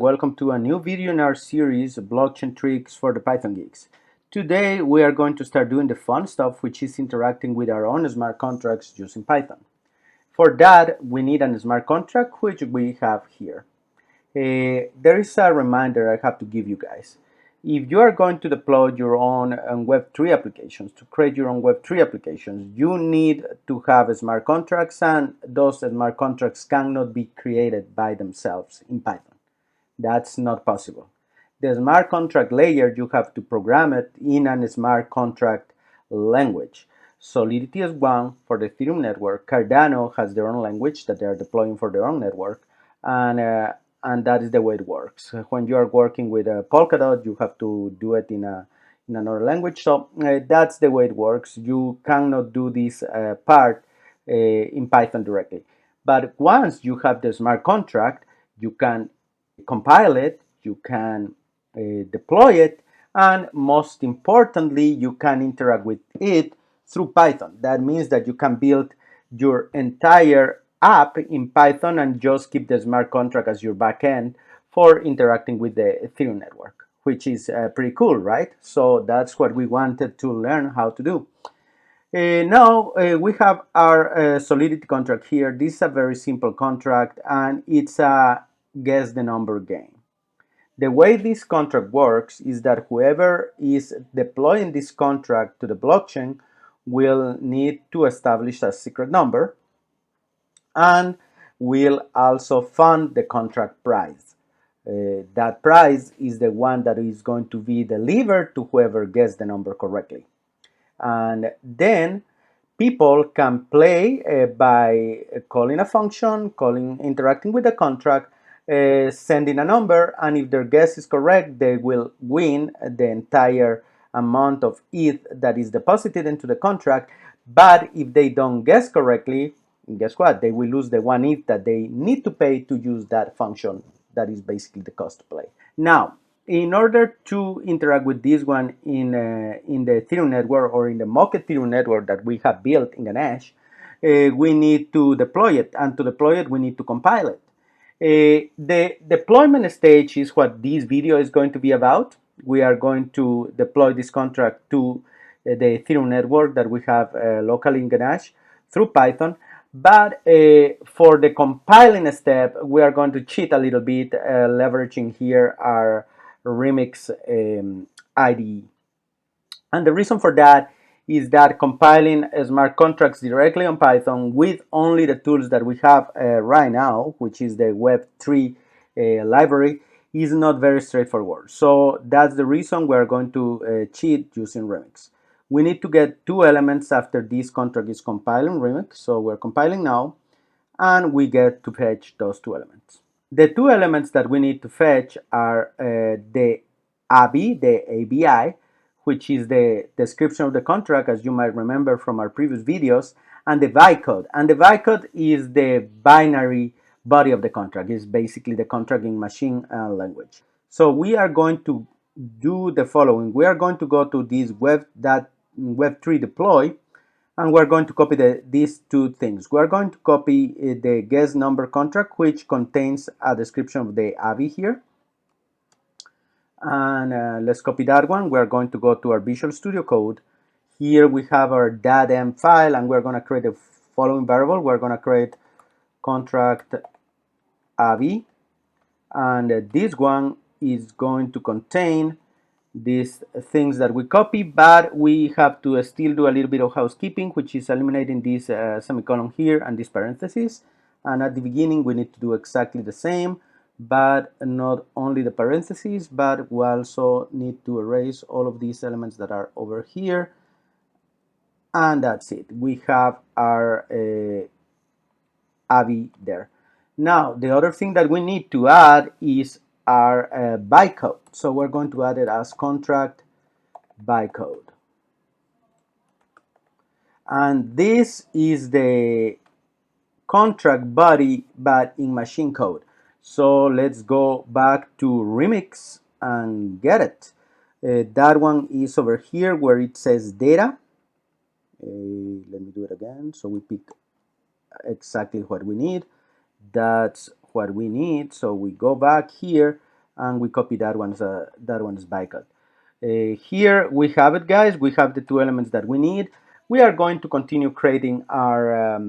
welcome to a new video in our series, Blockchain Tricks for the Python Geeks. Today we are going to start doing the fun stuff, which is interacting with our own smart contracts using Python. For that, we need a smart contract, which we have here. There is a reminder I have to give you guys. If you are going to deploy your own Web3 applications, to create your own Web3 applications, you need to have smart contracts, and those smart contracts cannot be created by themselves in Python. That's not possible. The smart contract layer, you have to program it in a smart contract language. Solidity is one for the Ethereum network. Cardano has their own language that they are deploying for their own network, and that is the way it works. When you are working with a Polkadot, you have to do it in another language. So that's the way it works. You cannot do this part in Python directly. But once you have the smart contract, you can compile it, you can deploy it, and most importantly, you can interact with it through Python. That means that you can build your entire app in Python and just keep the smart contract as your backend for interacting with the Ethereum network, which is pretty cool, right? So that's what we wanted to learn how to do. Now we have our Solidity contract here. This is a very simple contract, and it's a guess the number game. The way this contract works is that whoever is deploying this contract to the blockchain will need to establish a secret number and will also fund the contract price. That price is the one that is going to be delivered to whoever gets the number correctly. And then people can play by calling a function, interacting with the contract, sending a number, and if their guess is correct, they will win the entire amount of ETH that is deposited into the contract. But if they don't guess correctly, guess what? They will lose the 1 ETH that they need to pay to use that function. That is basically the cost to play. Now, in order to interact with this one in the Ethereum network or in the mock Ethereum network that we have built in ganache, we need to deploy it, and to deploy it we need to compile it. The deployment stage is what this video is going to be about. We are going to deploy this contract to the Ethereum network that we have locally in ganache through Python. But for the compiling step, we are going to cheat a little bit, leveraging here our Remix IDE. And the reason for that is that compiling smart contracts directly on Python with only the tools that we have right now, which is the Web3 library, is not very straightforward. So that's the reason we're going to cheat using Remix. We need to get two elements after this contract is compiling Remix. So we're compiling now, and we get to fetch those two elements. The two elements that we need to fetch are the ABI, which is the description of the contract, as you might remember from our previous videos, and the bytecode. And the bytecode is the binary body of the contract. It's basically the contract in machine language. So we are going to do the following. We are going to go to this Web3 deploy, and we're going to copy these two things. We're going to copy the guess number contract, which contains a description of the ABI here. And let's copy that one. We're going to go to our Visual Studio Code. Here we have our .m file, and we're going to create the following variable. We're going to create contract ABI, and this one is going to contain these things that we copy, but we have to still do a little bit of housekeeping, which is eliminating this semicolon here and this parenthesis. And at the beginning we need to do exactly the same, but not only the parentheses, but we also need to erase all of these elements that are over here. And that's it. We have our ABI there. Now, the other thing that we need to add is our bytecode. So we're going to add it as contract bytecode. And this is the contract body, but in machine code. So let's go back to Remix and get it. That one is over here where it says data. Let me do it again. So we pick exactly what we need. That's what we need. So we go back here and we copy that one's bytecode. Here we have it, guys. We have the two elements that we need. We are going to continue creating our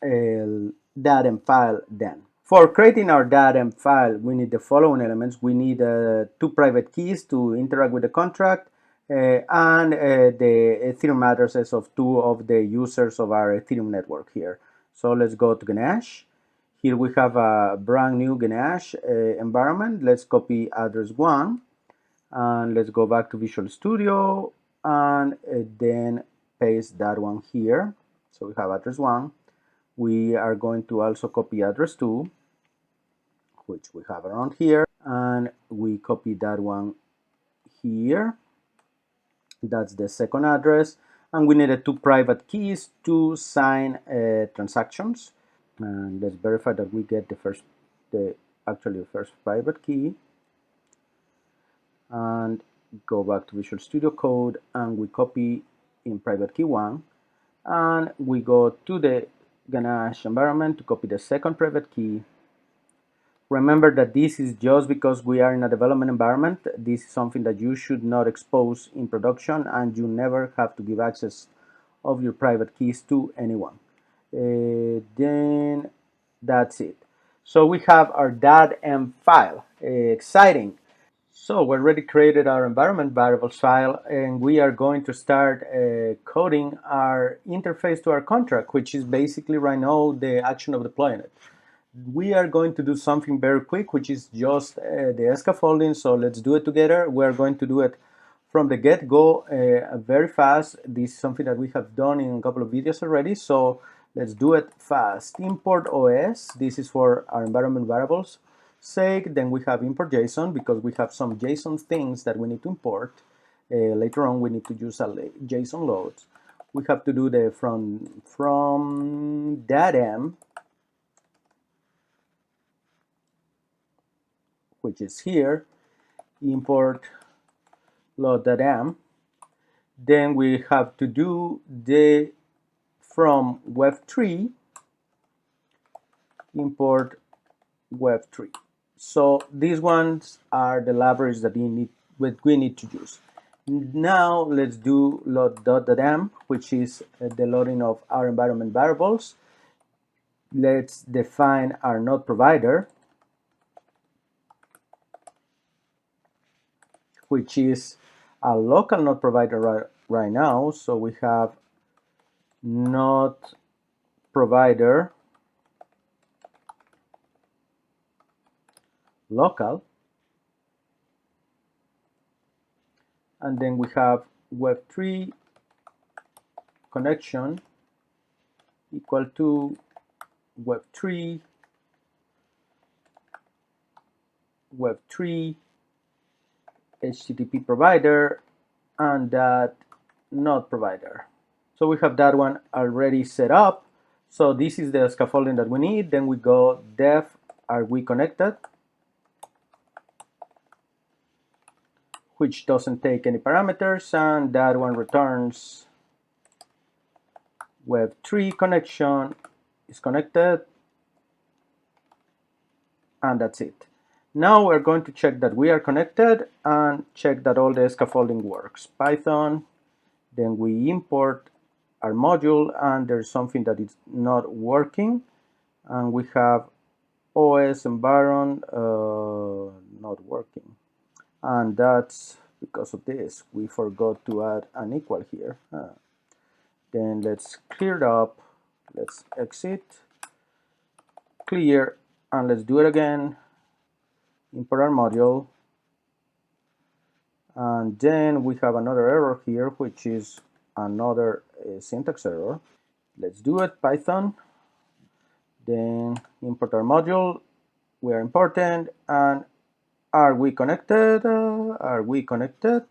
datem file then. For creating our datem file, we need the following elements. We need two private keys to interact with the contract, and the Ethereum addresses of two of the users of our Ethereum network here. So let's go to Ganache. Here we have a brand new Ganache environment. Let's copy address 1, and let's go back to Visual Studio, and then paste that one here. So we have address 1. We are going to also copy address 2, which we have around here, and we copy that one here. That's the second address, and we needed two private keys to sign transactions. And let's verify that we get the first private key, and go back to Visual Studio Code, and we copy in private key 1, and we go to the Ganache environment to copy the second private key. Remember that this is just because we are in a development environment. This is something that you should not expose in production, and you never have to give access of your private keys to anyone. Then that's it. So we have our .m file. Exciting. So we already created our environment variables file, and we are going to start coding our interface to our contract, which is basically right now the action of deploying it. We are going to do something very quick, which is just the scaffolding. So let's do it together. We're going to do it from the get-go very fast. This is something that we have done in a couple of videos already. So let's do it fast. Import OS. This is for our environment variables sake. Then we have import JSON because we have some JSON things that we need to import. Later on, we need to use a JSON loads. We have to do the from datem, which is here, import load.m. Then we have to do the from web3, import web3. So these ones are the libraries that we need to use. Now let's do load.m, which is the loading of our environment variables. Let's define our node provider, which is a local node provider right now. So we have node provider local, and then we have web3 connection equal to web3 HTTP provider and that node provider. So we have that one already set up. So this is the scaffolding that we need. Then we go def are we connected, which doesn't take any parameters, and that one returns web3 connection is connected, and that's it. Now we're going to check that we are connected and check that all the scaffolding works. Python, then we import our module, and there's something that is not working, and we have OS environment not working, and that's because of this. We forgot to add an equal here. Then let's clear it up, let's exit, clear, and let's do it again. Import our module, and then we have another error here, which is another syntax error. Let's do it, Python, then import our module. We are important, and are we connected? Are we connected?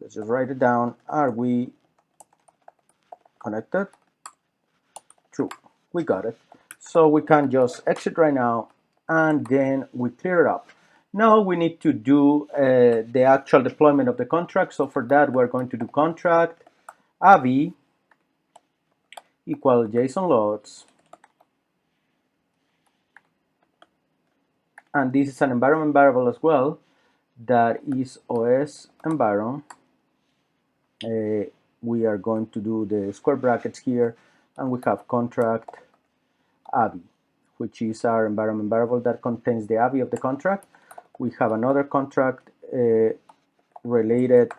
Let's just write it down. Are we connected? True, we got it. So we can just exit right now, and then we clear it up. Now we need to do the actual deployment of the contract. So for that, we're going to do contract av equal JSON loads, and this is an environment variable as well, that is OS environment. We are going to do the square brackets here, and we have contract AVI, which is our environment variable that contains the AVI of the contract. We have another contract related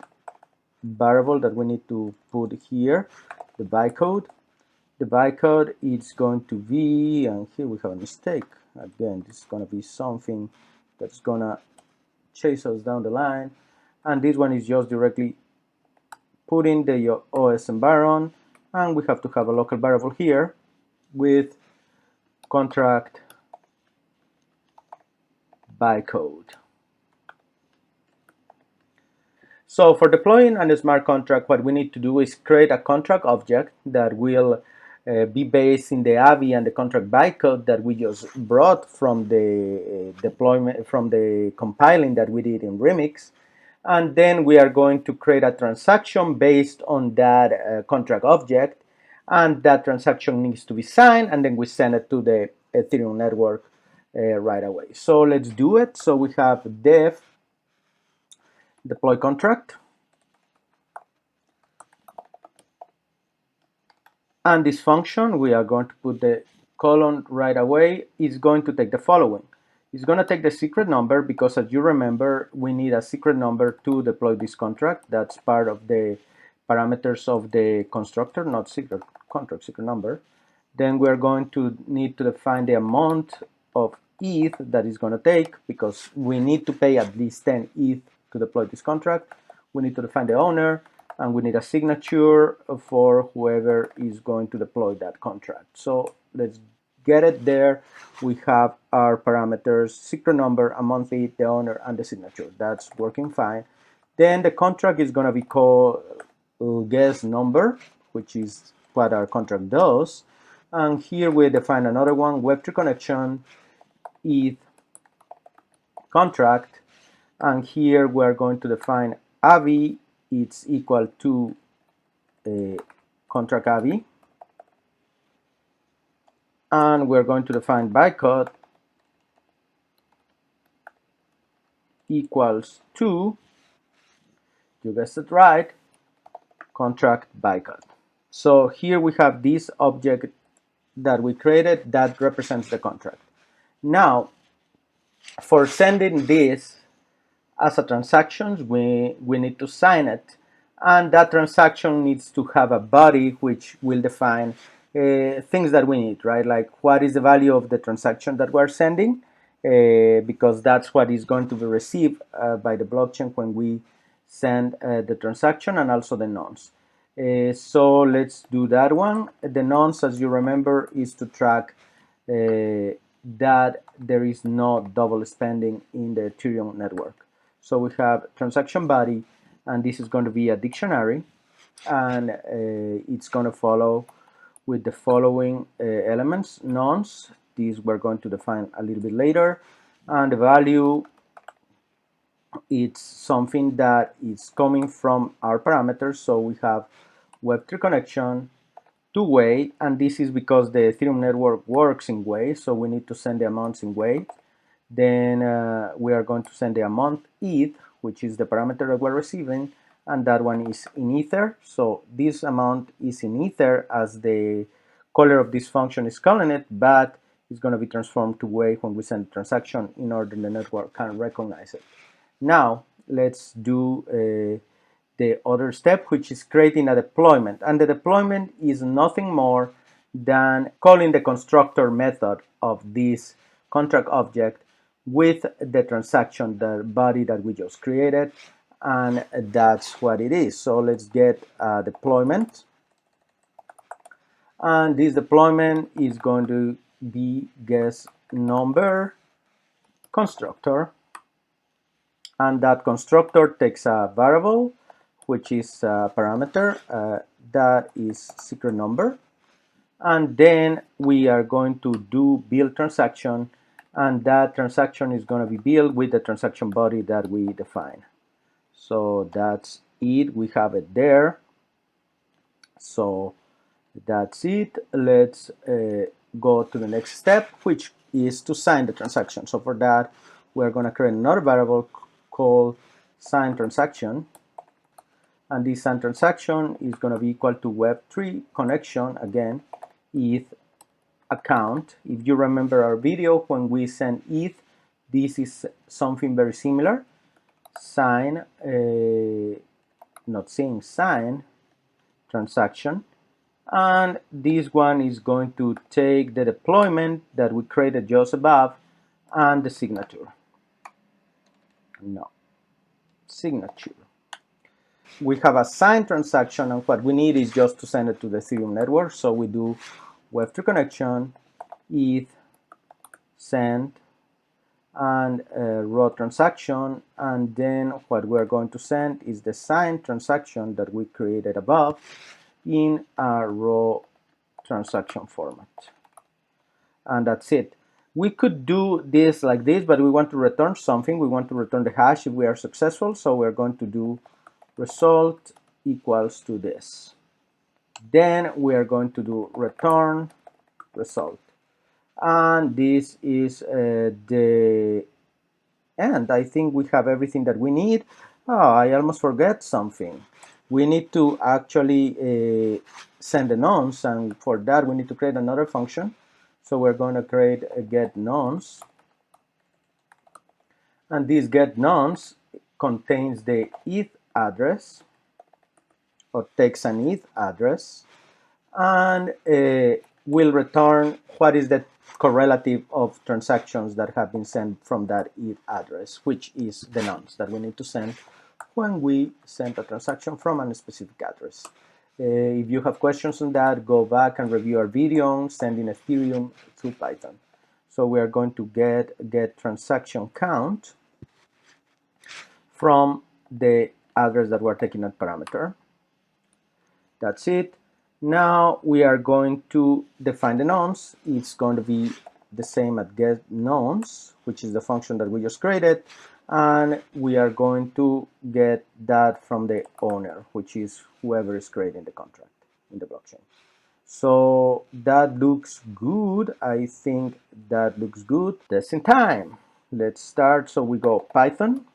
variable that we need to put here, the bytecode. The bytecode is going to be, and here we have a mistake. Again, this is going to be something that's going to chase us down the line. And this one is just directly putting the OS environment, and we have to have a local variable here with contract bytecode. So for deploying a smart contract, what we need to do is create a contract object that will be based in the AVI and the contract bytecode that we just brought from the deployment, from the compiling that we did in Remix. And then we are going to create a transaction based on that contract object, and that transaction needs to be signed, and then we send it to the Ethereum network right away. So let's do it. So we have dev deploy contract, and this function, we are going to put the colon right away, is going to take the following. It's going to take the secret number, because as you remember, we need a secret number to deploy this contract. That's part of the parameters of the constructor, not secret contract, secret number. Then we're going to need to define the amount of ETH that is going to take, because we need to pay at least 10 ETH to deploy this contract. We need to define the owner, and we need a signature for whoever is going to deploy that contract. So let's get it there. We have our parameters, secret number, amount ETH, the owner, and the signature. That's working fine. Then the contract is going to be called guest number, which is what our contract does. And here we define another one, Web3 connection, ETH contract. And here we're going to define AVI, it's equal to contract AVI. And we're going to define bytecode equals to, you guessed it right, contract bytecode. So here we have this object that we created that represents the contract. Now, for sending this as a transaction, we need to sign it, and that transaction needs to have a body which will define things that we need, right? Like what is the value of the transaction that we're sending, because that's what is going to be received by the blockchain when we send the transaction, and also the nonce. So let's do that one. The nonce, as you remember, is to track that there is no double spending in the Ethereum network. So we have transaction body, and this is going to be a dictionary, and it's going to follow with the following elements. Nonce, these we're going to define a little bit later, and the value, it's something that is coming from our parameters. So we have Web3 connection, two-way, and this is because the Ethereum network works in way, so we need to send the amounts in way. Then we are going to send the amount ETH, which is the parameter that we're receiving, and that one is in Ether. So this amount is in Ether, as the caller of this function is calling it, but it's going to be transformed to way when we send the transaction in order the network can recognize it. Now let's do the other step, which is creating a deployment, and the deployment is nothing more than calling the constructor method of this contract object with the transaction, the body that we just created, and that's what it is. So let's get a deployment, and this deployment is going to be guest number constructor, and that constructor takes a variable which is a parameter that is secret number, and then we are going to do build transaction, and that transaction is going to be built with the transaction body that we define. So that's it, we have it there. So that's it. Let's go to the next step, which is to sign the transaction. So for that, we're going to create another variable called sign transaction. And this sign transaction is going to be equal to web3 connection, again, ETH account. If you remember our video, when we send ETH, this is something very similar. Sign, not saying sign transaction. And this one is going to take the deployment that we created just above and the signature. No, signature. We have a signed transaction, and what we need is just to send it to the Ethereum network. So we do web3 connection, ETH, send, and raw transaction. And then what we're going to send is the signed transaction that we created above in a raw transaction format. And that's it. We could do this like this, but we want to return something. We want to return the hash if we are successful. So we're going to do result equals to this. Then we are going to do return result. And this is the end. I think we have everything that we need. Oh, I almost forget something. We need to actually send the nonce, and for that we need to create another function. So we're going to create a get nonce, and this get nonce contains the ETH address, or takes an ETH address, and will return what is the correlative of transactions that have been sent from that ETH address, which is the nonce that we need to send when we send a transaction from a specific address. If you have questions on that, go back and review our video on sending Ethereum through Python. So we are going to get transaction count from the address that we're taking as parameter. That's it. Now we are going to define the nonce. It's going to be the same as get nonce, which is the function that we just created, and we are going to get that from the owner, which is whoever is creating the contract in the blockchain. So that looks good. I think that looks good. Testing time. Let's start. So we go Python.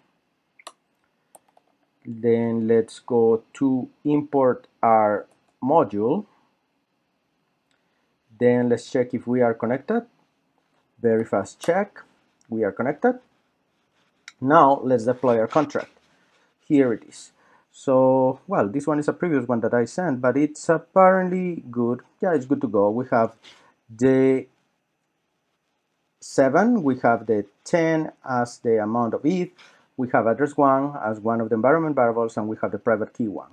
Then let's go to import our module. Then let's check if we are connected. Very fast check. We are connected. Now let's deploy our contract. Here it is. So, well, this one is a previous one that I sent, but it's apparently good. Yeah, it's good to go. We have the 7, we have the 10 as the amount of ETH, we have address 1 as one of the environment variables, and we have the private key 1.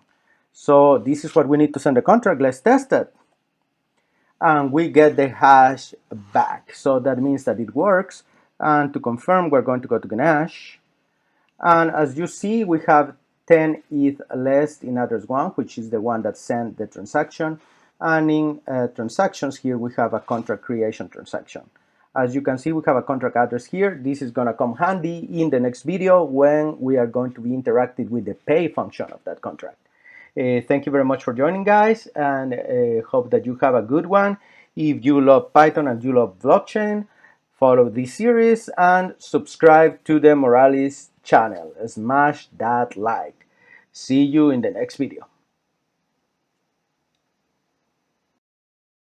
So this is what we need to send the contract. Let's test it. And we get the hash back. So that means that it works. And to confirm, we're going to go to ganache. And as you see, we have 10 ETH less in address 1, which is the one that sent the transaction. And in transactions here, we have a contract creation transaction. As you can see, we have a contract address here. This is going to come handy in the next video when we are going to be interacting with the pay function of that contract. Thank you very much for joining, guys, and hope that you have a good one. If you love Python and you love blockchain, follow this series and subscribe to the Morales channel. Smash that like. See you in the next video.